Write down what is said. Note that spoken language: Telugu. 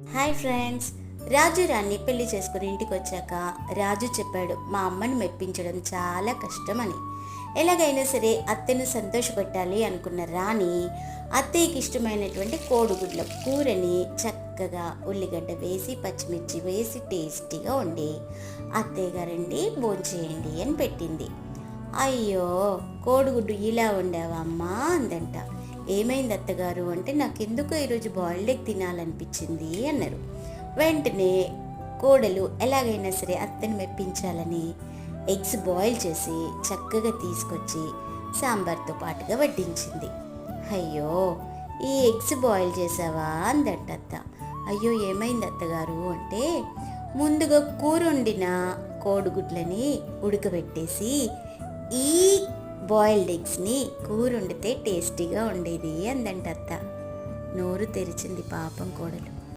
హాయ్ ఫ్రెండ్స్, రాజు రాణి పెళ్లి చేసుకుని ఇంటికి వచ్చాక రాజు చెప్పాడు మా అమ్మని మెప్పించడం చాలా కష్టమని. ఎలాగైనా సరే అత్తను సంతోషపెట్టాలి అనుకున్న రాణి అత్తయ్యకి ఇష్టమైనటువంటి కోడిగుడ్ల కూరని చక్కగా ఉల్లిగడ్డ వేసి పచ్చిమిర్చి వేసి టేస్టీగా వండి అత్తయ్య గారండి భోంచేయండి అని పెట్టింది. అయ్యో, కోడిగుడ్డు ఇలా వండావా అమ్మా అందంట. ఏమైంది అత్తగారు అంటే, నాకెందుకో ఈరోజు బాయిల్డ్ ఎగ్ తినాలనిపించింది అన్నారు. వెంటనే కోడలు ఎలాగైనా సరే అత్తని మెప్పించాలని ఎగ్స్ బాయిల్ చేసి చక్కగా తీసుకొచ్చి సాంబార్తో పాటుగా వడ్డించింది. అయ్యో, ఈ ఎగ్స్ బాయిల్ చేసావా అందంట అత్త. అయ్యో, ఏమైంది అత్తగారు అంటే, ముందుగా కూర వండిన కోడిగుడ్లని ఉడకబెట్టేసి ఈ బాయిల్డ్ ఎగ్స్ని కూర వండితే టేస్టీగా ఉండేది అందంట అత్త. నోరు తెరిచింది పాపం కోడలు.